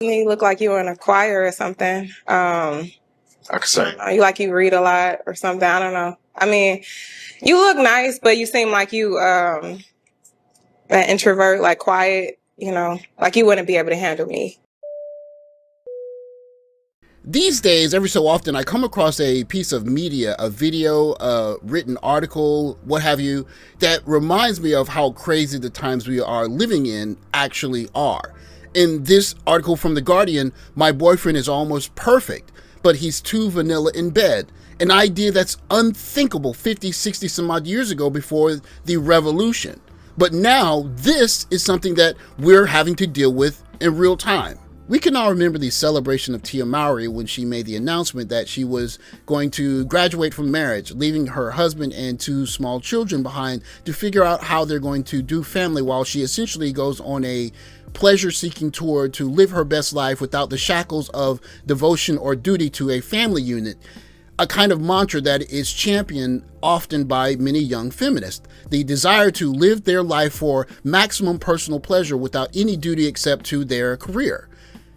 You look like you were in a choir or something. I could say. You read a lot or something. I don't know. I mean, you look nice, but you seem like you an introvert, like quiet, like you wouldn't be able to handle me. These days, every so often, I come across a piece of media, a video, a written article, what have you, that reminds me of how crazy the times we are living in actually are. In this article from The Guardian, my boyfriend is almost perfect, but he's too vanilla in bed. An idea that's unthinkable 50, 60 some odd years ago before the revolution. But now, this is something that we're having to deal with in real time. We can all remember the celebration of Tia Mowry when she made the announcement that she was going to graduate from marriage, leaving her husband and 2 small children behind to figure out how they're going to do family while she essentially goes on a pleasure-seeking tour to live her best life without the shackles of devotion or duty to a family unit. A kind of mantra that is championed often by many young feminists. The desire to live their life for maximum personal pleasure without any duty except to their career.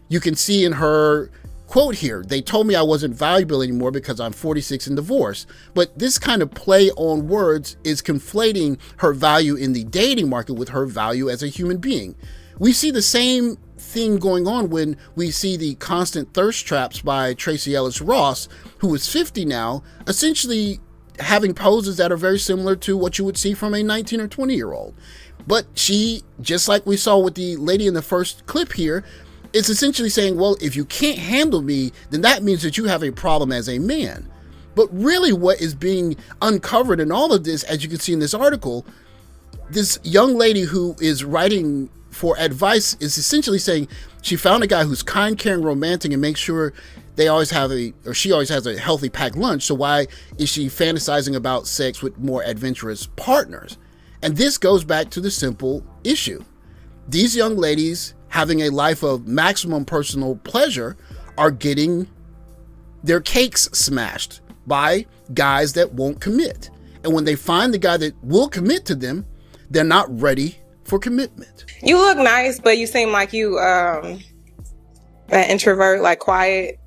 You can see in her quote here, "They told me I wasn't valuable anymore because I'm 46 and divorced." But this kind of play on words is conflating her value in the dating market with her value as a human being. We see the same thing going on when we see the constant thirst traps by Tracy Ellis Ross, who is 50 now, essentially having poses that are very similar to what you would see from a 19 or 20-year-old. But she, just like we saw with the lady in the first clip here, it's essentially saying, well, if you can't handle me, then that means that you have a problem as a man. But really what is being uncovered in all of this, as you can see in this article, this young lady who is writing for advice is essentially saying she found a guy who's kind, caring, romantic, and makes sure she always has a healthy packed lunch. So why is she fantasizing about sex with more adventurous partners? And this goes back to the simple issue. These young ladies having a life of maximum personal pleasure are getting their cakes smashed by guys that won't commit. And when they find the guy that will commit to them, they're not ready for commitment. You look nice, but you seem like you an introvert, like quiet,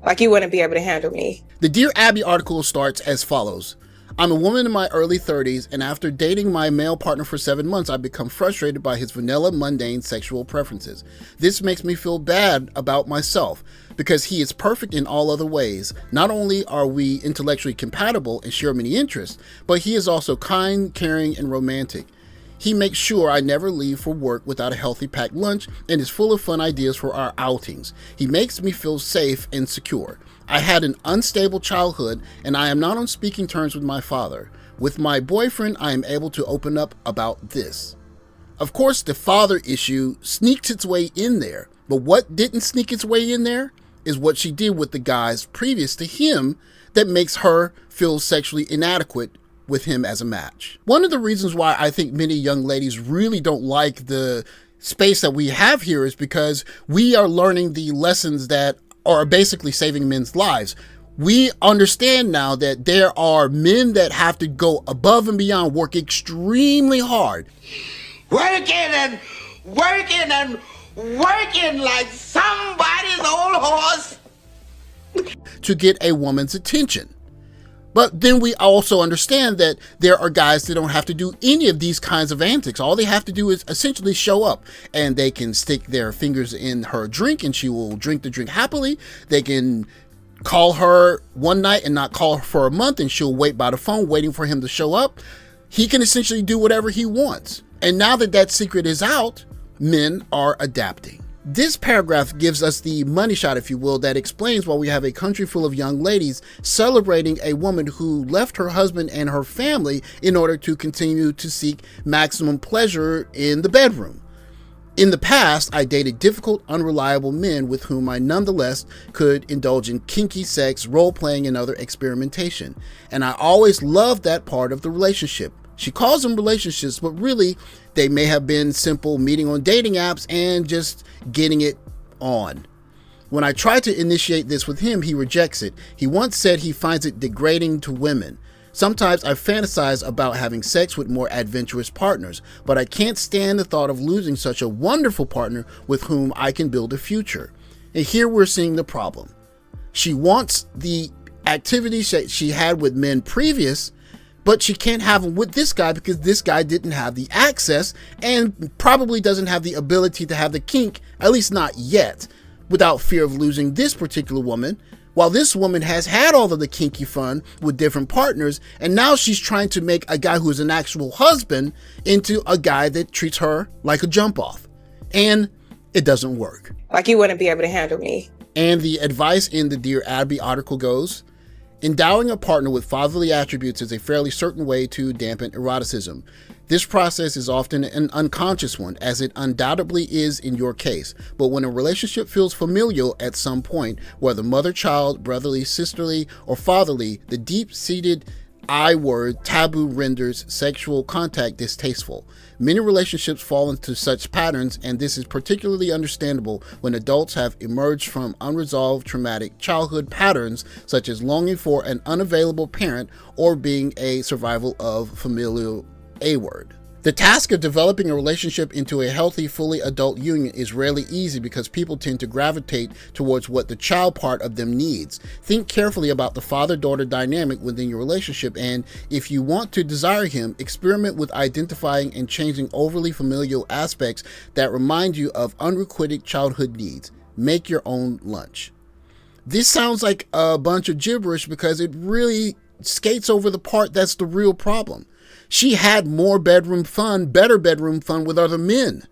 like you wouldn't be able to handle me. The Dear Abby article starts as follows. I'm a woman in my early 30s, and after dating my male partner for 7 months, I've become frustrated by his vanilla, mundane sexual preferences. This makes me feel bad about myself, because he is perfect in all other ways. Not only are we intellectually compatible and share many interests, but he is also kind, caring, and romantic. He makes sure I never leave for work without a healthy packed lunch and is full of fun ideas for our outings. He makes me feel safe and secure. I had an unstable childhood, and I am not on speaking terms with my father. With my boyfriend, I am able to open up about this. Of course, the father issue sneaks its way in there, but what didn't sneak its way in there is what she did with the guys previous to him that makes her feel sexually inadequate with him as a match. One of the reasons why I think many young ladies really don't like the space that we have here is because we are learning the lessons that are basically saving men's lives. We understand now that there are men that have to go above and beyond, work extremely hard. Working and working and working like somebody's old horse. To get a woman's attention. But then we also understand that there are guys that don't have to do any of these kinds of antics. All they have to do is essentially show up, and they can stick their fingers in her drink and she will drink the drink happily. They can call her one night and not call her for a month, and she'll wait by the phone waiting for him to show up. He can essentially do whatever he wants. And now that that secret is out, men are adapting. This paragraph gives us the money shot, if you will, that explains why we have a country full of young ladies celebrating a woman who left her husband and her family in order to continue to seek maximum pleasure in the bedroom. In the past, I dated difficult, unreliable men with whom I nonetheless could indulge in kinky sex, role-playing, and other experimentation. And I always loved that part of the relationship. She calls them relationships, but really they may have been simple meeting on dating apps and just getting it on. When I try to initiate this with him, he rejects it. He once said he finds it degrading to women. Sometimes I fantasize about having sex with more adventurous partners, but I can't stand the thought of losing such a wonderful partner with whom I can build a future. And here we're seeing the problem. She wants the activities that she had with men previous, but she can't have them with this guy because this guy didn't have the access and probably doesn't have the ability to have the kink, at least not yet, without fear of losing this particular woman, while this woman has had all of the kinky fun with different partners, and now she's trying to make a guy who is an actual husband into a guy that treats her like a jump off. And it doesn't work. Like, you wouldn't be able to handle me. And the advice in the Dear Abby article goes, endowing a partner with fatherly attributes is a fairly certain way to dampen eroticism. This process is often an unconscious one, as it undoubtedly is in your case. But when a relationship feels familial at some point, whether mother-child, brotherly, sisterly, or fatherly, the deep-seated I word taboo renders sexual contact distasteful. Many relationships fall into such patterns, and this is particularly understandable when adults have emerged from unresolved traumatic childhood patterns, such as longing for an unavailable parent or being a survival of familial A-word. The task of developing a relationship into a healthy, fully adult union is rarely easy because people tend to gravitate towards what the child part of them needs. Think carefully about the father-daughter dynamic within your relationship, and if you want to desire him, experiment with identifying and changing overly familial aspects that remind you of unrequited childhood needs. Make your own lunch. This sounds like a bunch of gibberish because it really skates over the part that's the real problem. She had more bedroom fun, better bedroom fun with other men.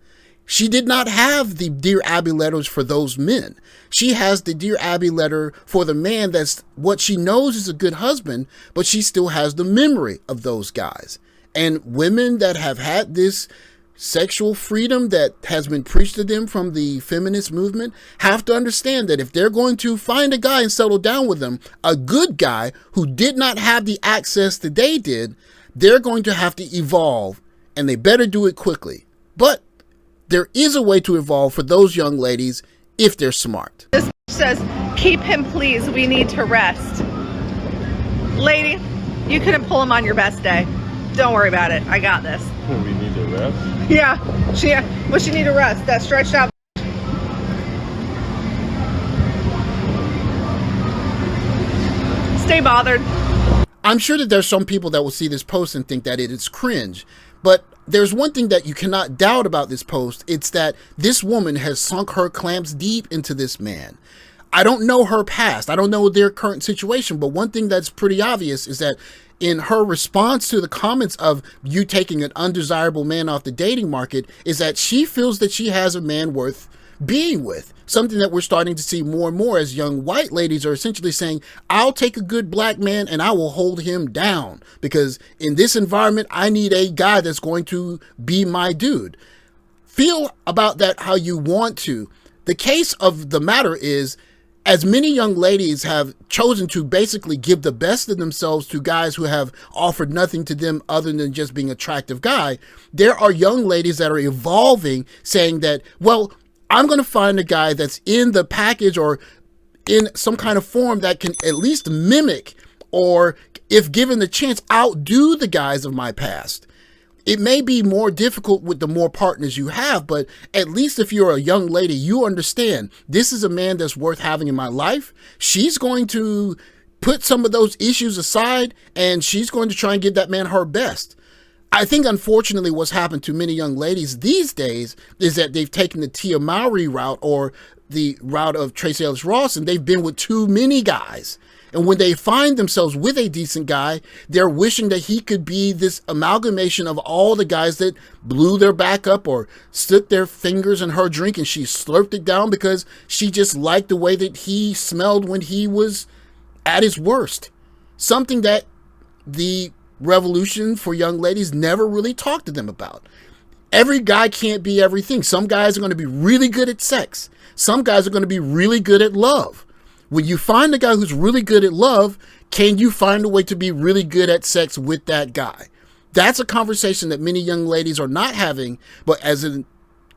She did not have the Dear Abby letters for those men. She has the Dear Abby letter for the man that's what she knows is a good husband, but she still has the memory of those guys. And women that have had this sexual freedom that has been preached to them from the feminist movement have to understand that if they're going to find a guy and settle down with him, a good guy who did not have the access that they did, they're going to have to evolve, and they better do it quickly. But there is a way to evolve for those young ladies if they're smart. This says, keep him please, we need to rest. Lady, you couldn't pull him on your best day. Don't worry about it, I got this. We need to rest? Yeah, she need to rest, that stretched out. Stay bothered. I'm sure that there's some people that will see this post and think that it is cringe, but there's one thing that you cannot doubt about this post. It's that this woman has sunk her clamps deep into this man. I don't know her past. I don't know their current situation, but one thing that's pretty obvious is that in her response to the comments of you taking an undesirable man off the dating market is that she feels that she has a man worth being with. Something that we're starting to see more and more as young white ladies are essentially saying, I'll take a good black man and I will hold him down because in this environment, I need a guy that's going to be my dude. Feel about that how you want to. The case of the matter is, as many young ladies have chosen to basically give the best of themselves to guys who have offered nothing to them other than just being an attractive guy, there are young ladies that are evolving saying that, well, I'm going to find a guy that's in the package or in some kind of form that can at least mimic or, if given the chance, outdo the guys of my past. It may be more difficult with the more partners you have, but at least if you're a young lady, you understand this is a man that's worth having in my life. She's going to put some of those issues aside and she's going to try and give that man her best. I think, unfortunately, what's happened to many young ladies these days is that they've taken the Tia Mowry route or the route of Tracee Ellis Ross, and they've been with too many guys. And when they find themselves with a decent guy, they're wishing that he could be this amalgamation of all the guys that blew their back up or stuck their fingers in her drink and she slurped it down because she just liked the way that he smelled when he was at his worst. Something that the revolution for young ladies never really talked to them about. Every guy can't be everything. Some guys are going to be really good at sex. Some guys are going to be really good at love. When you find a guy who's really good at love, can you find a way to be really good at sex with that guy? That's a conversation that many young ladies are not having, but as it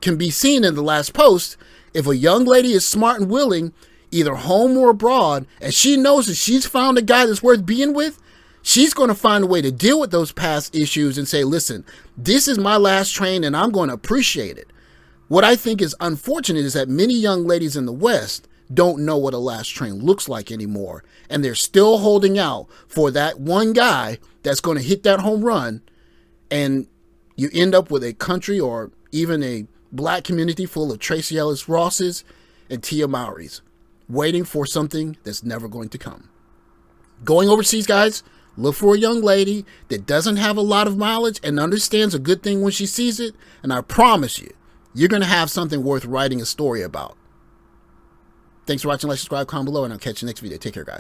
can be seen in the last post, if a young lady is smart and willing, either home or abroad, and she knows that she's found a guy that's worth being with, she's going to find a way to deal with those past issues and say, listen, this is my last train and I'm going to appreciate it. What I think is unfortunate is that many young ladies in the West don't know what a last train looks like anymore. And they're still holding out for that one guy that's going to hit that home run. And you end up with a country or even a black community full of Tracy Ellis Rosses and Tia Mowrys waiting for something that's never going to come. Going overseas, guys, look for a young lady that doesn't have a lot of mileage and understands a good thing when she sees it. And I promise you, you're going to have something worth writing a story about. Thanks for watching. Like, subscribe, comment below, and I'll catch you next video. Take care, guys.